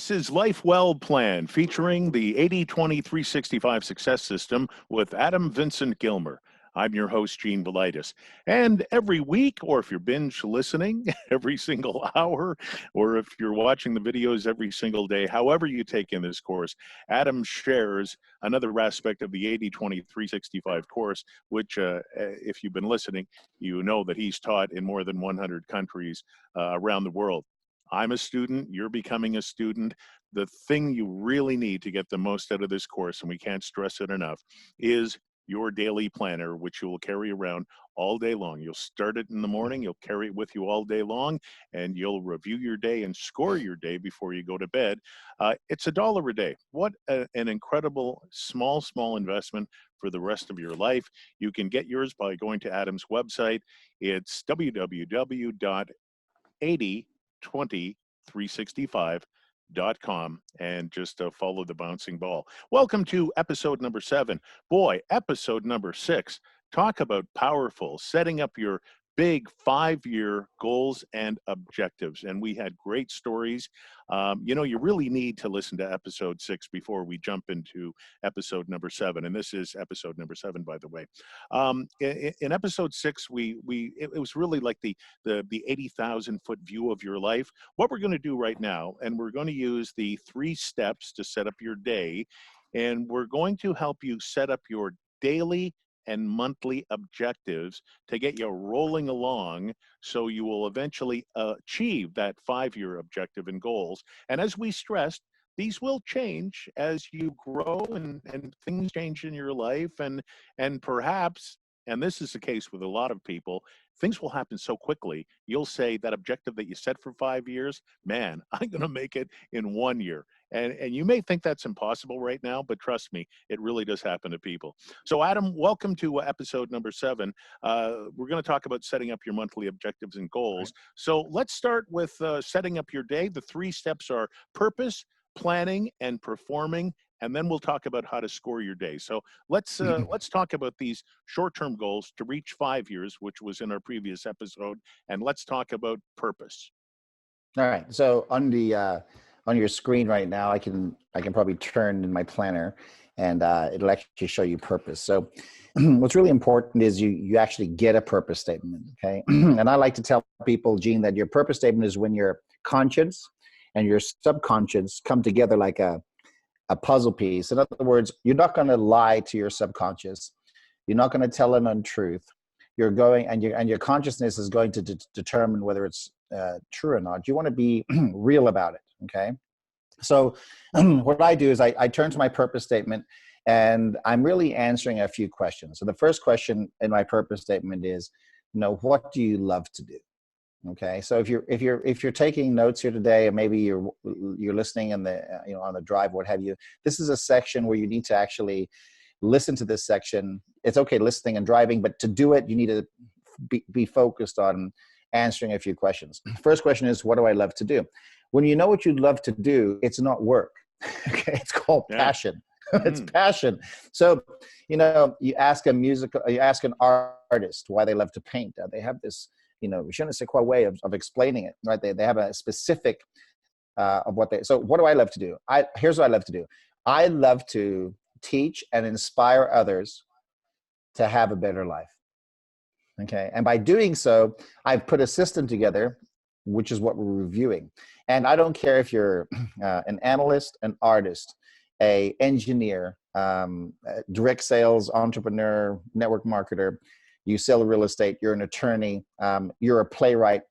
This is Life Well Plan, featuring the 80-20-365 Success System with Adam Vincent Gilmer. I'm your host, Gene Velitis. And every week, or if you're binge listening, every single hour, or if you're watching the videos every single day, however you take in this course, Adam shares another aspect of the 80-20-365 course, which, if you've been listening, you know that he's taught in more than 100 countries around the world. I'm a student, you're becoming a student. The thing you really need to get the most out of this course, and we can't stress it enough, is your daily planner, which you will carry around all day long. You'll start it in the morning, you'll carry it with you all day long, and you'll review your day and score your day before you go to bed. It's $1 a day. What an incredible small investment for the rest of your life. You can get yours by going to Adam's website. It's www.80-20-365.com, and just follow the bouncing ball. Welcome to episode number 7. Boy, episode number 6. Talk about powerful, setting up your big 5-year goals and objectives. And we had great stories. You really need to listen to episode 6 before we jump into episode number 7. And this is episode number 7, by the way. In episode 6, it was really like the 80,000-foot view of your life. What we're going to do right now, and we're going to use the 3 steps to set up your day, and we're going to help you set up your daily and monthly objectives to get you rolling along so you will eventually achieve that 5-year objective and goals. And as we stressed, these will change as you grow and things change in your life, and perhaps, and this is the case with a lot of people, things will happen so quickly. You'll say that objective that you set for 5 years, man, I'm going to make it in 1 year. And you may think that's impossible right now, but trust me, it really does happen to people. So Adam, welcome to episode number 7. We're going to talk about setting up your monthly objectives and goals. Right. So let's start with setting up your day. The 3 steps are purpose, planning, and performing. And then we'll talk about how to score your day. So let's talk about these short-term goals to reach 5 years, which was in our previous episode. And let's talk about purpose. All right. So on your screen right now, I can probably turn in my planner, and it'll actually show you purpose. So what's really important is you actually get a purpose statement. Okay. And I like to tell people, Gene, that your purpose statement is when your conscience and your subconscious come together like a puzzle piece. In other words, you're not going to lie to your subconscious. You're not going to tell an untruth. You're going, and your consciousness is going to determine whether it's true or not. You want to be real about it. Okay. So what I do is I turn to my purpose statement, and I'm really answering a few questions. So the first question in my purpose statement is, what do you love to do? Okay. So if you're taking notes here today, and maybe you're listening in the, on the drive, what have you, this is a section where you need to actually listen to this section. It's okay listening and driving, but to do it, you need to be focused on answering a few questions. First question is, what do I love to do? When you know what you love to do, it's not work. Okay, it's called passion. It's passion. So, you ask an artist why they love to paint. They have this, je ne sais quoi way of explaining it, right? They have a specific of what they. So, what do I love to do? Here's what I love to do. I love to teach and inspire others to have a better life. Okay, and by doing so, I've put a system together, which is what we're reviewing. And I don't care if you're an analyst, an artist, an engineer, direct sales, entrepreneur, network marketer, you sell real estate, you're an attorney, you're a playwright,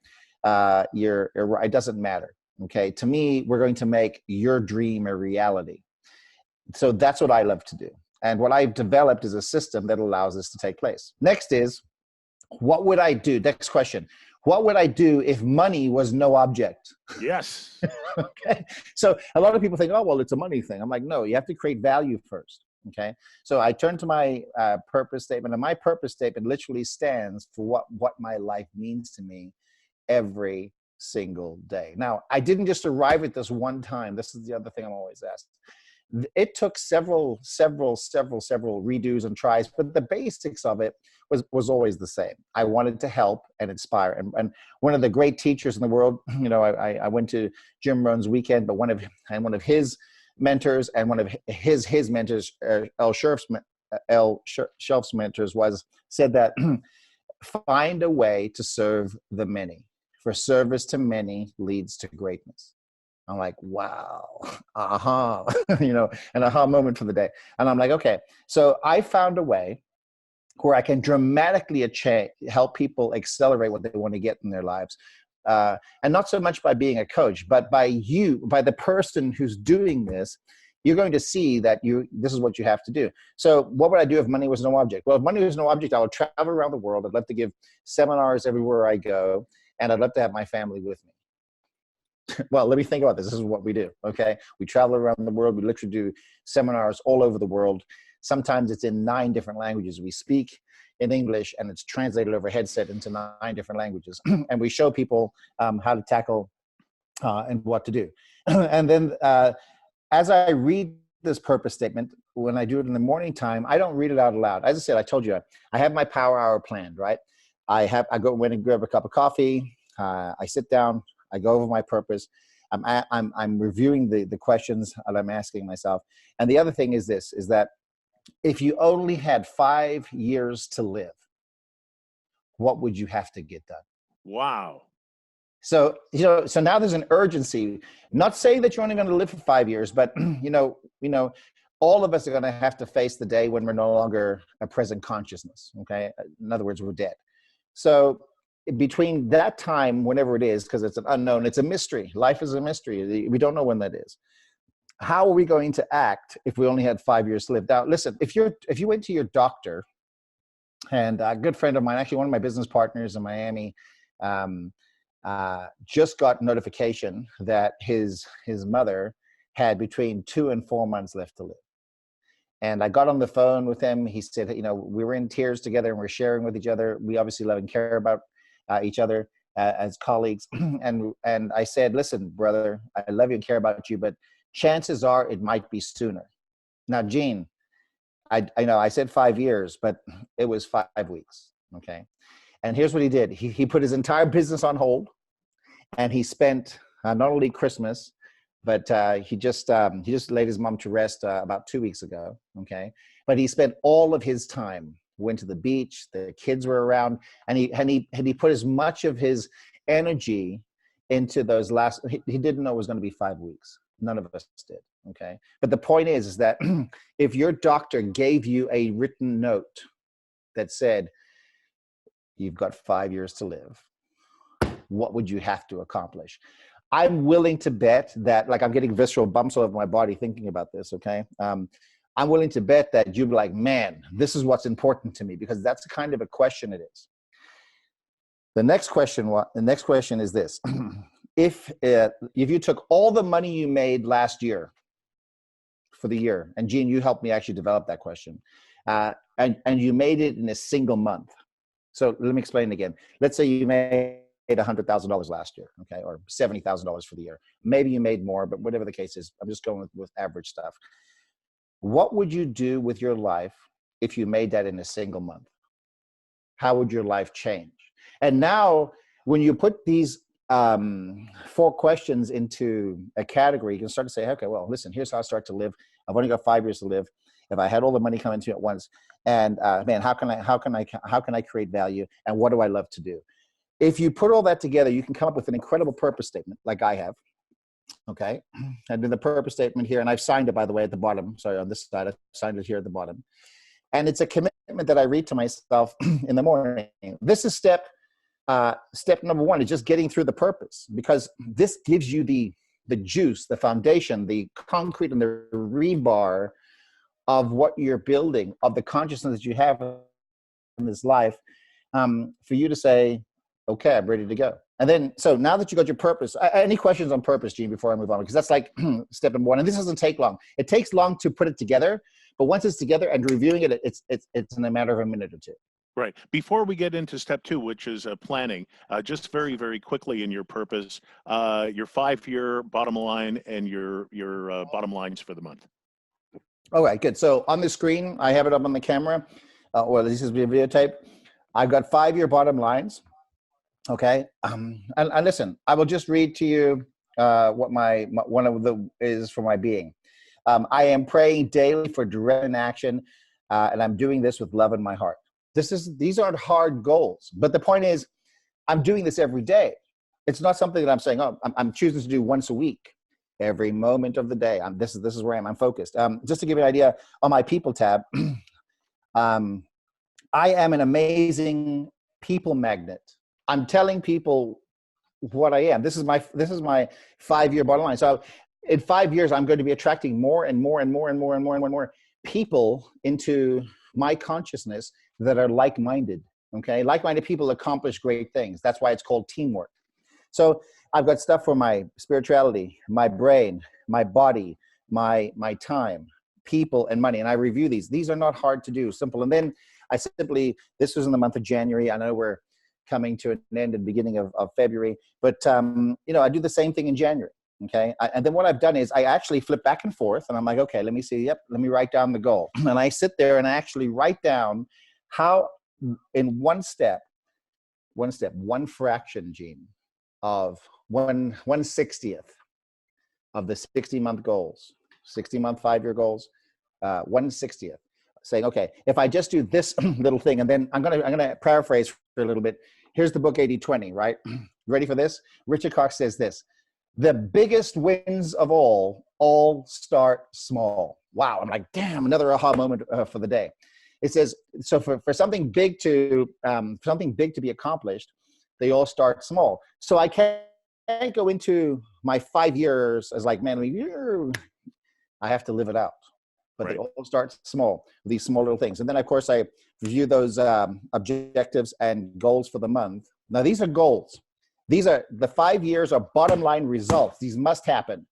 it doesn't matter. Okay, to me, we're going to make your dream a reality. So that's what I love to do. And what I've developed is a system that allows this to take place. Next is, what would I do? Next question. What would I do if money was no object? Yes. Okay. So a lot of people think, oh, well, it's a money thing. I'm like, no, you have to create value first. Okay. So I turn to my purpose statement, and my purpose statement literally stands for what my life means to me every single day. Now, I didn't just arrive at this one time. This is the other thing I'm always asked. It took several redos and tries, but the basics of it was always the same. I wanted to help and inspire. And one of the great teachers in the world, I went to Jim Rohn's weekend, but one of his mentors and one of his mentors, L. Shelf's mentors, said that find a way to serve the many. For service to many leads to greatness. I'm like, wow, aha, an aha moment for the day. And I'm like, okay, so I found a way where I can dramatically help people accelerate what they want to get in their lives. And not so much by being a coach, but by the person who's doing this. You're going to see that this is what you have to do. So what would I do if money was no object? Well, if money was no object, I would travel around the world. I'd love to give seminars everywhere I go, and I'd love to have my family with me. Well, let me think about this. This is what we do, okay? We travel around the world. We literally do seminars all over the world. Sometimes it's in 9 different languages. We speak in English, and it's translated over a headset into 9 different languages. And we show people how to tackle and what to do. And then as I read this purpose statement, when I do it in the morning time, I don't read it out loud. As I said, I told you, I have my power hour planned, right? I go in and grab a cup of coffee. I sit down. I go over my purpose. I'm reviewing the questions that I'm asking myself. And the other thing is this, is that if you only had 5 years to live, what would you have to get done? Wow. So, so now there's an urgency, not saying that you're only going to live for 5 years, but, all of us are going to have to face the day when we're no longer a present consciousness. Okay. In other words, we're dead. So between that time, whenever it is, because it's an unknown, it's a mystery. Life is a mystery. We don't know when that is. How are we going to act if we only had 5 years to live? Now, listen, if you went to your doctor, and a good friend of mine, actually one of my business partners in Miami, just got notification that his mother had between 2 and 4 months left to live. And I got on the phone with him. He said, we were in tears together and we're sharing with each other. We obviously love and care about each other as colleagues. And I said, listen, brother, I love you and care about you, but chances are it might be sooner. Now, Gene, I know I said 5 years, but it was 5 weeks. Okay. And here's what he did. He put his entire business on hold, and he spent not only Christmas, but he just laid his mom to rest about 2 weeks ago. Okay. But he spent all of his time, went to the beach, the kids were around, and he put as much of his energy into those last, he didn't know it was going to be 5 weeks. None of us did. Okay. But the point is that if your doctor gave you a written note that said, you've got 5 years to live, what would you have to accomplish? I'm willing to bet that, like, I'm getting visceral bumps all over my body thinking about this. Okay. I'm willing to bet that you'd be like, man, this is what's important to me, because that's the kind of a question it is. The next question is this. If you took all the money you made last year for the year, and Gene, you helped me actually develop that question, and you made it in a single month. So let me explain again. Let's say you made $100,000 last year, okay, or $70,000 for the year. Maybe you made more, but whatever the case is, I'm just going with average stuff. What would you do with your life if you made that in a single month? How would your life change? And now, when you put these 4 questions into a category, you can start to say, okay, well, listen, here's how I start to live. I've only got 5 years to live. If I had all the money coming to me at once, and man, how can I create value, and what do I love to do? If you put all that together, you can come up with an incredible purpose statement, like I have. Okay, and then the purpose statement here, and I've signed it, by the way, at the bottom. Sorry, on this side, I've signed it here at the bottom. And it's a commitment that I read to myself in the morning. This is step number 1, is just getting through the purpose, because this gives you the juice, the foundation, the concrete, and the rebar of what you're building, of the consciousness that you have in this life, for you to say, okay, I'm ready to go. And then, so now that you got your purpose, any questions on purpose, Gene, before I move on? Because that's like step number 1. And this doesn't take long. It takes long to put it together, but once it's together and reviewing it, it's in a matter of a minute or 2. Right. Before we get into step 2, which is planning, just very, very quickly in your purpose, your 5-year bottom line and your bottom lines for the month. All right, good. So on the screen, I have it up on the camera. Well, this is videotape. I've got 5-year bottom lines. Okay. And listen, I will just read to you what my one of the is for my being. I am praying daily for direct action, and I'm doing this with love in my heart. These aren't hard goals, but the point is, I'm doing this every day. It's not something that I'm saying, oh, I'm choosing to do once a week, every moment of the day. This is where I'm focused. Just to give you an idea, on my people tab, um, I am an amazing people magnet. I'm telling people what I am. This is my 5-year bottom line. So in 5 years, I'm going to be attracting more and more and more and more and more and more and more people into my consciousness that are like-minded. Okay, like-minded people accomplish great things. That's why it's called teamwork. So I've got stuff for my spirituality, my brain, my body, my time, people, and money. And I review these. These are not hard to do, simple. And then this was in the month of January. I know we're coming to an end at the beginning of February, but I do the same thing in January. Okay. And then what I've done is I actually flip back and forth and I'm like, okay, let me see. Yep. Let me write down the goal. And I sit there and I actually write down how in one fraction, Gene, of 1/60th of the 60-month goals, 60-month 5-year goals, 1/60th, saying, okay, if I just do this little thing, and then I'm gonna paraphrase for a little bit. Here's the book 80/20, right? Ready for this? Richard Cox says this: the biggest wins of all start small. Wow, I'm like, damn, another aha moment for the day. It says, so for something big to be accomplished, they all start small. So I can't go into my 5 years as like, man, I have to live it out. But right. They all start small, these small little things. And then, of course, I review those objectives and goals for the month. Now, these are goals. These are the 5 years are bottom line results. These must happen.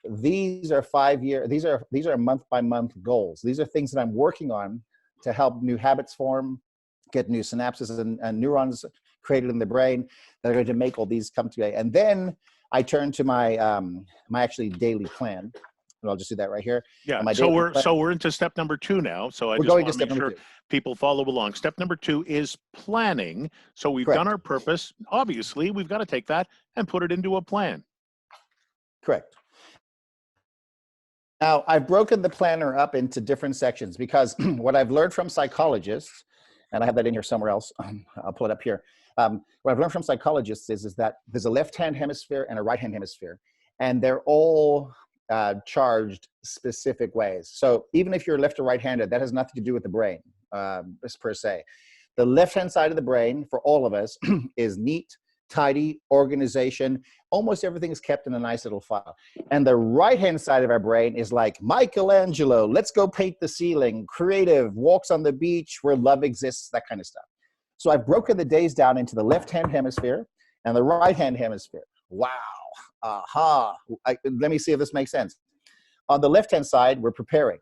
These are 5 year. These are month by month goals. These are things that I'm working on to help new habits form, get new synapses and neurons created in the brain that are going to make all these come together. And then I turn to my my actually daily plan. And I'll just do that right here. Yeah. So we're into step number 2 now. So I just want to make sure people follow along. Step number 2 is planning. So we've done our purpose. Obviously, we've got to take that and put it into a plan. Correct. Now, I've broken the planner up into different sections because what I've learned from psychologists, and I have that in here somewhere else, I'll pull it up here. What I've learned from psychologists is that there's a left-hand hemisphere and a right-hand hemisphere, and they're all charged specific ways. So even if you're left or right-handed, that has nothing to do with the brain per se. The left-hand side of the brain for all of us is neat, tidy, organization. Almost everything is kept in a nice little file. And the right-hand side of our brain is like Michelangelo, let's go paint the ceiling, creative, walks on the beach where love exists, that kind of stuff. So I've broken the days down into the left-hand hemisphere and the right-hand hemisphere. Wow. Aha. Let me see if this makes sense. On the left-hand side, we're preparing.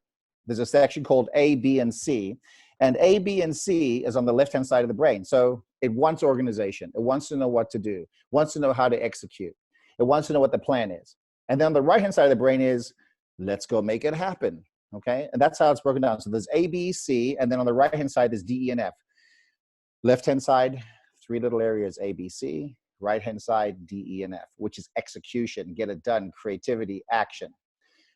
There's a section called A, B, and C. And A, B, and C is on the left-hand side of the brain. So it wants organization. It wants to know what to do. It wants to know how to execute. It wants to know what the plan is. And then on the right-hand side of the brain is, let's go make it happen. Okay? And that's how it's broken down. So there's A, B, C, and then on the right-hand side, there's D, E, and F. Left-hand side, 3 little areas, A, B, C. Right-hand side, D, E, and F, which is execution, get it done, creativity, action.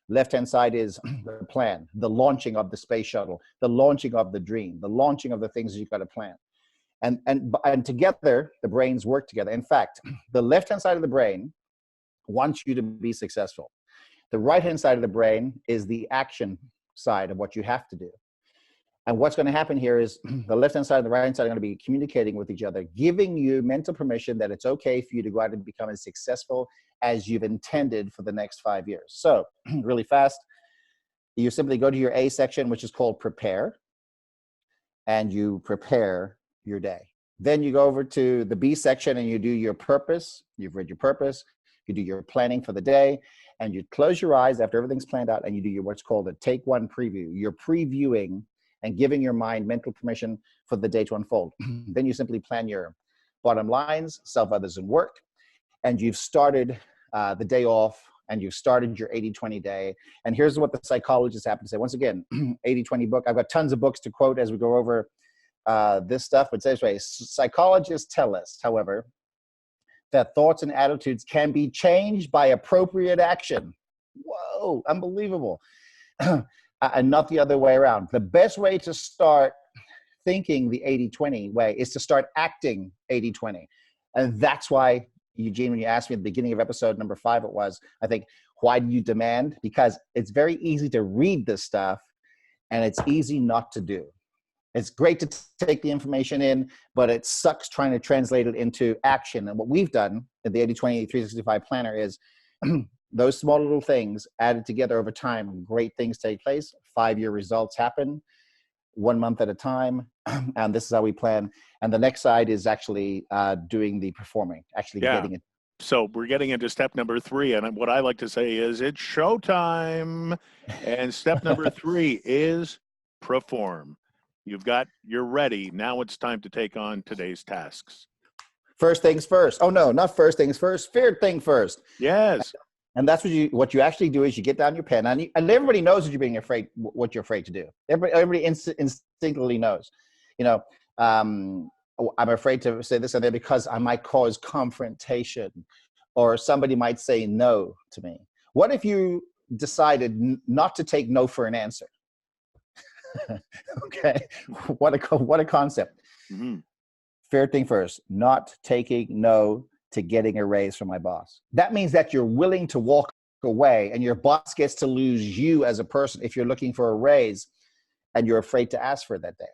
Left-hand side is the plan, the launching of the space shuttle, the launching of the dream, the launching of the things you've got to plan. And together, the brains work together. In fact, the left-hand side of the brain wants you to be successful. The right-hand side of the brain is the action side of what you have to do. And what's going to happen here is the left-hand side and the right-hand side are going to be communicating with each other, giving you mental permission that it's okay for you to go out and become as successful as you've intended for the next 5 years. So really fast, you simply go to your A section, which is called prepare, and you prepare your day. Then you go over to the B section and you do your purpose. You've read your purpose. You do your planning for the day, and you close your eyes after everything's planned out, and you do your what's called a take one preview. You're previewing and giving your mind mental permission for the day to unfold. Then you simply plan your bottom lines, self, others, and work. And you've started the day off and you've started your 80-20 day. And here's what the psychologists happen to say. Once again, 80-20 book. I've got tons of books to quote as we go over this stuff, but this way, psychologists tell us, however, that thoughts and attitudes can be changed by appropriate action. Whoa, unbelievable. And not the other way around. The best way to start thinking the 80-20 way is to start acting 80-20. And that's why, Eugene, when you asked me at the beginning of episode number 5, it was, I think, why do you demand? Because it's very easy to read this stuff and it's easy not to do. It's great to take the information in, but it sucks trying to translate it into action. And what we've done in the 80-20 365 planner is those small little things added together over time, great things take place, 5-year results happen, 1 month at a time. And this is how we plan. And the next side is actually doing the performing, actually getting it. So we're getting into step number 3. And what I like to say is it's showtime. And step number 3 is perform. You're ready. Now it's time to take on today's tasks. First things first. Oh no, not first things first. Feared thing first. Yes. And that's what you actually do is you get down your pen, and everybody knows that you're being afraid, what you're afraid to do. Everybody instinctively knows. I'm afraid to say this and that because I might cause confrontation, or somebody might say no to me. What if you decided not to take no for an answer? Okay, what a concept. Mm-hmm. Fair thing first, not taking no to getting a raise from my boss. That means that you're willing to walk away, and your boss gets to lose you as a person if you're looking for a raise and you're afraid to ask for it that day.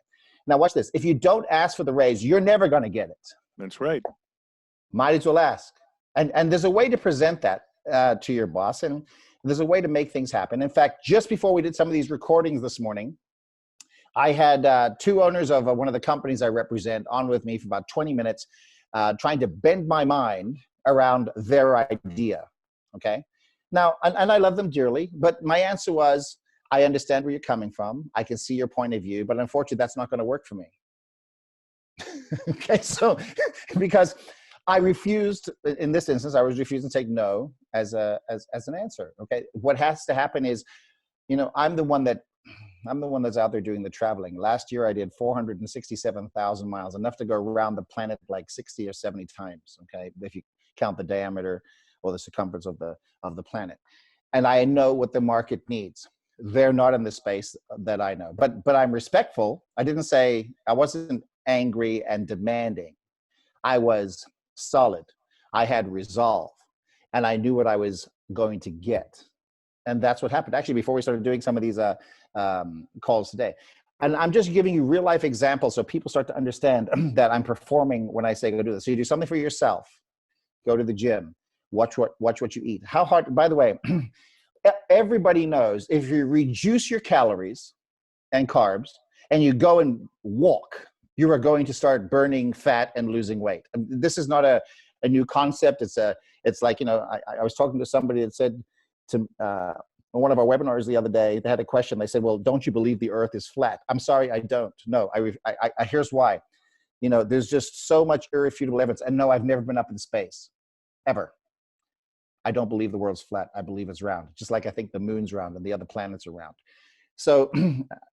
Now watch this. If you don't ask for the raise, you're never going to get it. That's right. Might as well ask. And there's a way to present that to your boss, and there's a way to make things happen. In fact, just before we did some of these recordings this morning, I had 2 owners of one of the companies I represent on with me for about 20 minutes, trying to bend my mind around their idea, okay? Now, and I love them dearly, but my answer was, I understand where you're coming from. I can see your point of view, but unfortunately, that's not going to work for me. Okay, so because I refused, in this instance, I was refusing to take no as an answer, okay? What has to happen is, I'm the one that's out there doing the traveling. Last year, I did 467,000 miles, enough to go around the planet like 60 or 70 times, okay, if you count the diameter or the circumference of the planet. And I know what the market needs. They're not in the space that I know. But I'm respectful. I wasn't angry and demanding. I was solid. I had resolve. And I knew what I was going to get. And that's what happened. Actually, before we started doing some of these calls today. And I'm just giving you real life examples so people start to understand that I'm performing when I say go do this. So you do something for yourself, go to the gym, watch what you eat. How hard, by the way, everybody knows if you reduce your calories and carbs and you go and walk, you are going to start burning fat and losing weight. This is not a new concept. It's like, I was talking to somebody that said to on one of our webinars the other day, they had a question. They said, well, don't you believe the earth is flat? I'm sorry, I don't. No, here's why. There's just so much irrefutable evidence. And no, I've never been up in space, ever. I don't believe the world's flat. I believe it's round, just like I think the moon's round and the other planets are round. So,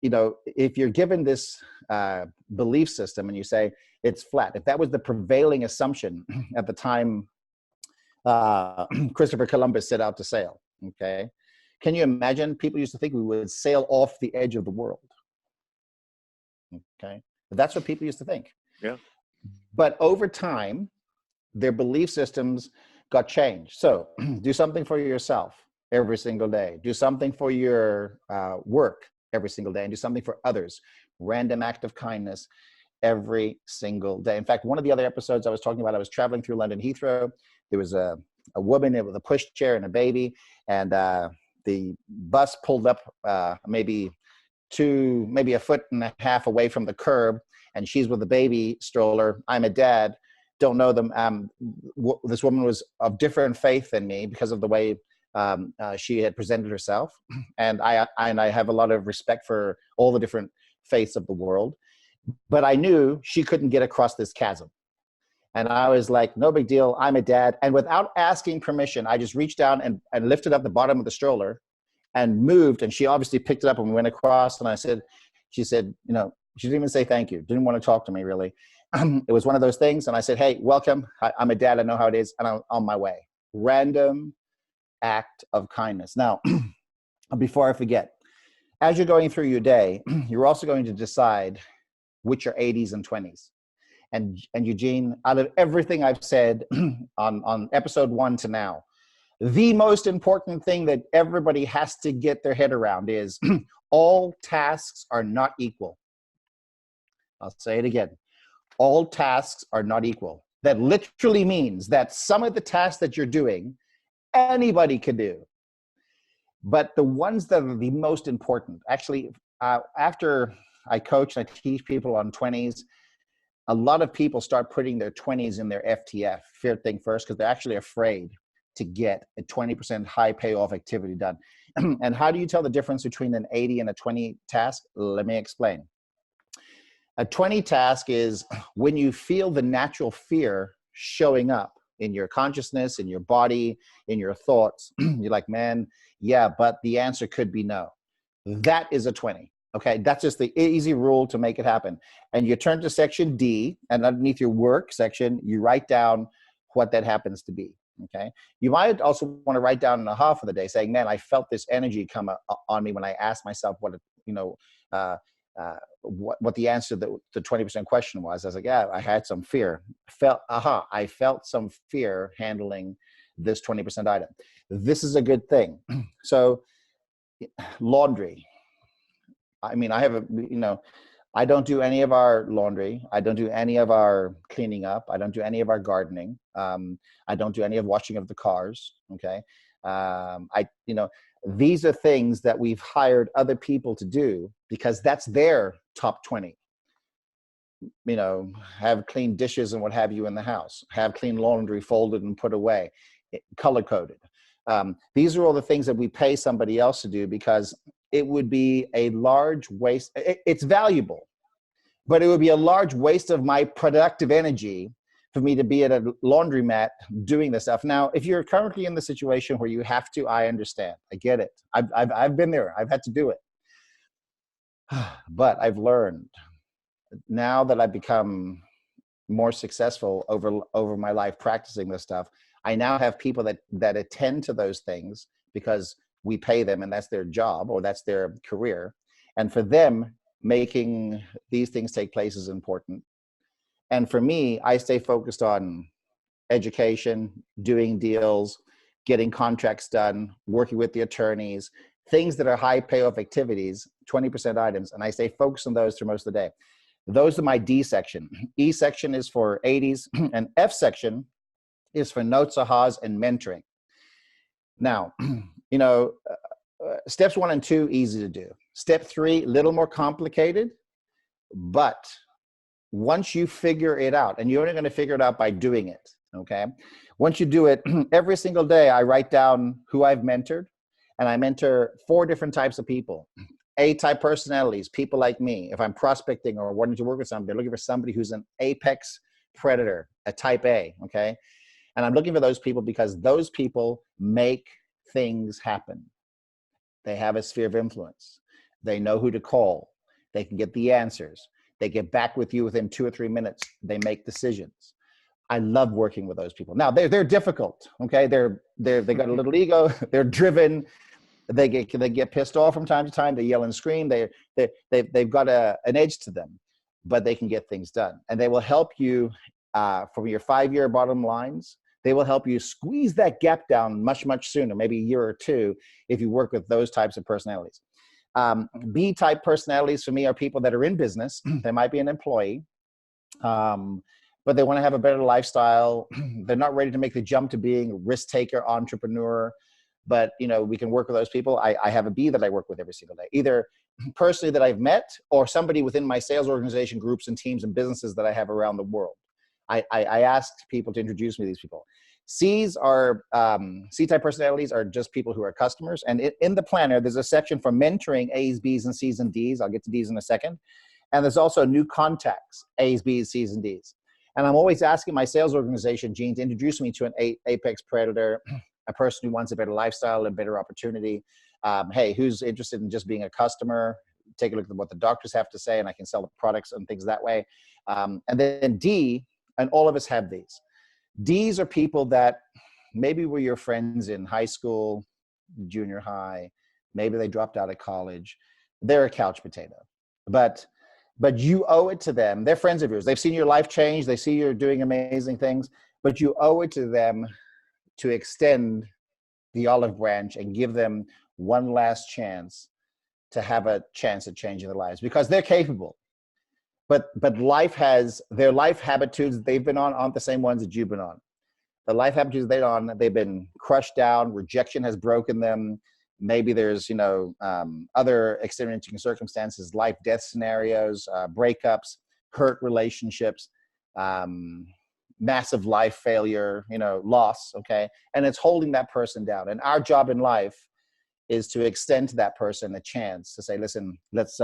if you're given this belief system and you say it's flat, if that was the prevailing assumption at the time Christopher Columbus set out to sail, okay? Can you imagine? People used to think we would sail off the edge of the world. Okay. But that's what people used to think. Yeah. But over time, their belief systems got changed. So do something for yourself every single day. Do something for your work every single day, and do something for others. Random act of kindness every single day. In fact, one of the other episodes I was talking about, I was traveling through London Heathrow. There was a woman with a pushchair and a baby, and the bus pulled up maybe a foot and a half away from the curb, and she's with a baby stroller. I'm a dad, don't know them. This woman was of different faith than me because of the way she had presented herself, and I have a lot of respect for all the different faiths of the world. But I knew she couldn't get across this chasm. And I was like, no big deal. I'm a dad. And without asking permission, I just reached down and lifted up the bottom of the stroller and moved. And she obviously picked it up and we went across. And she said, you know, she didn't even say thank you. Didn't want to talk to me really. It was one of those things. And I said, hey, welcome. I'm a dad. I know how it is. And I'm on my way. Random act of kindness. Now, before I forget, as you're going through your day, you're also going to decide which are 80s and 20s. And Eugene, out of everything I've said on episode 1 to now, the most important thing that everybody has to get their head around is all tasks are not equal. I'll say it again. All tasks are not equal. That literally means that some of the tasks that you're doing, anybody can do. But the ones that are the most important, actually, after I coach and I teach people on 20s, a lot of people start putting their 20s in their FTF, fear thing first, because they're actually afraid to get a 20% high payoff activity done. And how do you tell the difference between an 80 and a 20 task? Let me explain. A 20 task is when you feel the natural fear showing up in your consciousness, in your body, in your thoughts. You're like, man, yeah, but the answer could be no. That is a 20. Okay, that's just the easy rule to make it happen. And you turn to section D, and underneath your work section, you write down what that happens to be. Okay, you might also want to write down in a half of the day saying, man, I felt this energy come on me when I asked myself what the answer to the 20% question was. I was like, yeah, I had some fear. I felt some fear handling this 20% item. This is a good thing. So laundry. I mean, I don't do any of our laundry. I don't do any of our cleaning up. I don't do any of our gardening. I don't do any of washing of the cars. Okay. These are things that we've hired other people to do because that's their top 20. Have clean dishes and what have you in the house, have clean laundry folded and put away, color coded. These are all the things that we pay somebody else to do because it would be a large waste. It's valuable, but it would be a large waste of my productive energy for me to be at a laundromat doing this stuff. Now, if you're currently in the situation where you have to, I understand. I get it. I've been there. I've had to do it. But I've learned now that I've become more successful over my life practicing this stuff. I now have people that attend to those things because we pay them and that's their job or that's their career. And for them, making these things take place is important. And for me, I stay focused on education, doing deals, getting contracts done, working with the attorneys, things that are high payoff activities, 20% items. And I stay focused on those through most of the day. Those are my D section. E section is for 80s and F section is for notes, ahas, and mentoring. Now, steps 1 and 2, easy to do. Step 3, a little more complicated, but once you figure it out, and you're only going to figure it out by doing it, okay? Once you do it, every single day I write down who I've mentored, and I mentor 4 different types of people. A-type personalities, people like me. If I'm prospecting or wanting to work with somebody, looking for somebody who's an apex predator, a type A, okay? And I'm looking for those people because those people make things happen. They have a sphere of influence. They know who to call. They can get the answers. They get back with you within 2 or 3 minutes. They make decisions. I love working with those people. Now they're difficult. Okay, they got a little ego. They're driven. They get pissed off from time to time. They yell and scream. They've got an edge to them, but they can get things done. And they will help you from your 5-year bottom lines. They will help you squeeze that gap down much, much sooner, maybe a year or 2, if you work with those types of personalities. B-type personalities for me are people that are in business. They might be an employee, but they want to have a better lifestyle. They're not ready to make the jump to being a risk taker, entrepreneur. But we can work with those people. I have a B that I work with every single day, either personally that I've met or somebody within my sales organization groups and teams and businesses that I have around the world. I asked people to introduce me to these people. C's are, C-type personalities are just people who are customers. And in the planner, there's a section for mentoring A's, B's, and C's and D's. I'll get to D's in a second. And there's also new contacts, A's, B's, C's, and D's. And I'm always asking my sales organization, Gene, to introduce me to an apex predator, a person who wants a better lifestyle, a better opportunity. Hey, who's interested in just being a customer? Take a look at what the doctors have to say, and I can sell the products and things that way. And then D, and all of us have these. D's are people that maybe were your friends in high school, junior high, maybe they dropped out of college. They're a couch potato. But you owe it to them. They're friends of yours. They've seen your life change. They see you're doing amazing things, but you owe it to them to extend the olive branch and give them one last chance to have a chance at changing their lives, because they're capable. But life has, their life habitudes they've been on aren't the same ones that you've been on. The life habitudes they're on, they've been crushed down. Rejection has broken them. Maybe there's, other extenuating circumstances, life, death scenarios, breakups, hurt relationships, massive life failure, loss. Okay. And it's holding that person down. And our job in life is to extend to that person a chance to say, listen, let's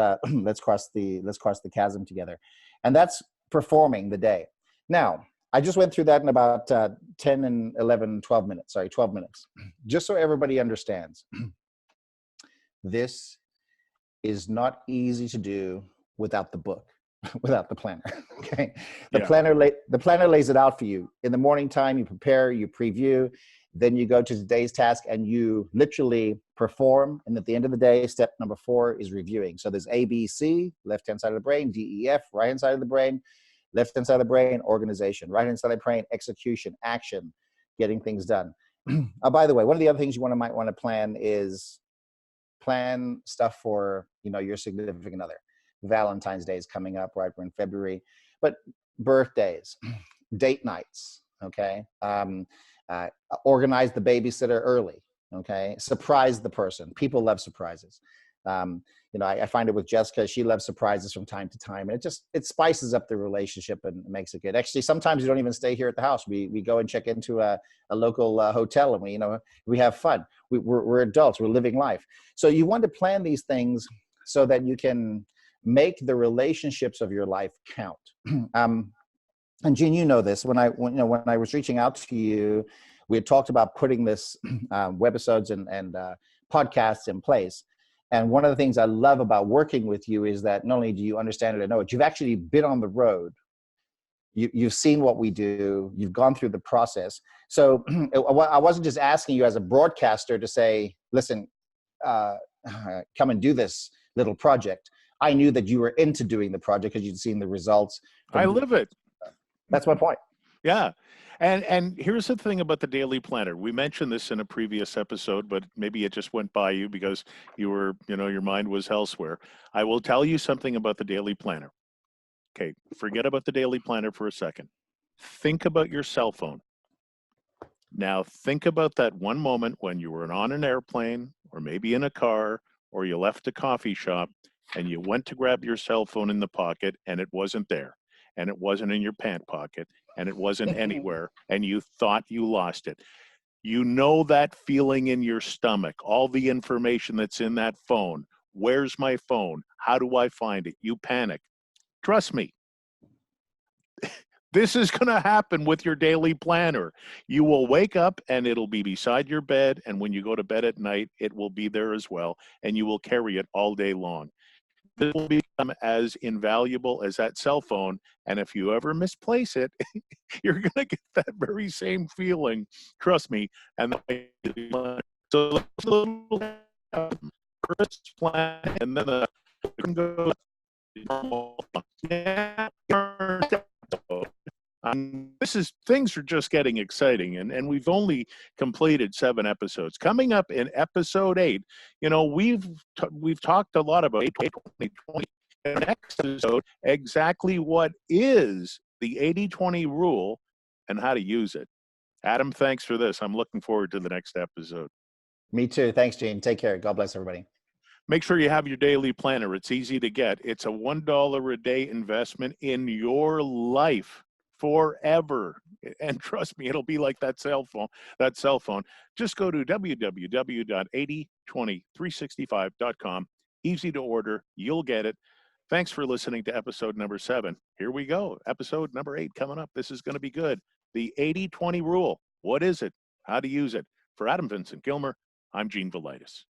cross the chasm together. And that's performing the day. Now, I just went through that in about 10 and 11, 12 minutes. Sorry, 12 minutes. Just so everybody understands, this is not easy to do without the book, without the planner. Okay, the planner lays it out for you. In the morning time, you prepare, you preview, then you go to today's task and you literally perform. And at the end of the day, step number 4 is reviewing. So there's A, B, C, left-hand side of the brain, D, E, F, right-hand side of the brain, left-hand side of the brain, organization, right-hand side of the brain, execution, action, getting things done. By the way, one of the other things you might want to plan is plan stuff for, your significant other. Valentine's Day is coming up, right? We're in February, but birthdays, date nights, okay? Organize the babysitter early, okay? Surprise the person. People love surprises. I find it with Jessica, she loves surprises from time to time, and it spices up the relationship and makes it good. Actually, sometimes we don't even stay here at the house. We go and check into a local hotel, and we have fun. We're adults, we're living life. So you want to plan these things so that you can make the relationships of your life count. And Gene, you know this. When I was reaching out to you, we had talked about putting this webisodes and podcasts in place. And one of the things I love about working with you is that not only do you understand it and know it, you've actually been on the road. You've seen what we do. You've gone through the process. So I wasn't just asking you as a broadcaster to say, listen, come and do this little project. I knew that you were into doing the project because you'd seen the results. I live it. That's my point. Yeah. And here's the thing about the daily planner. We mentioned this in a previous episode, but maybe it just went by you because you were, your mind was elsewhere. I will tell you something about the daily planner. Okay, forget about the daily planner for a second. Think about your cell phone. Now think about that one moment when you were on an airplane or maybe in a car or you left a coffee shop and you went to grab your cell phone in the pocket and it wasn't there. And it wasn't in your pant pocket, and it wasn't anywhere, and you thought you lost it. You know that feeling in your stomach, all the information that's in that phone. Where's my phone? How do I find it? You panic. Trust me, this is going to happen with your daily planner. You will wake up and it'll be beside your bed, and when you go to bed at night, it will be there as well, and you will carry it all day long. This will become as invaluable as that cell phone. And if you ever misplace it, you're going to get that very same feeling. Trust me. And so a little first plan, and then things are just getting exciting, and we've only completed 7 episodes. Coming up in episode 8, we've talked a lot about 2020. In the next episode, exactly what is the 80-20 rule and how to use it. Adam, thanks for this. I'm looking forward to the next episode. Me too. Thanks, Gene. Take care. God bless everybody. Make sure you have your daily planner. It's easy to get. It's a $1 a day investment in your life forever. And trust me, it'll be like that cell phone. Just go to www.8020365.com. Easy to order. You'll get it. Thanks for listening to episode number 7. Here we go. Episode number 8 coming up. This is going to be good. The 80-20 rule. What is it? How to use it? For Adam Vincent Gilmer, I'm Gene Velitis.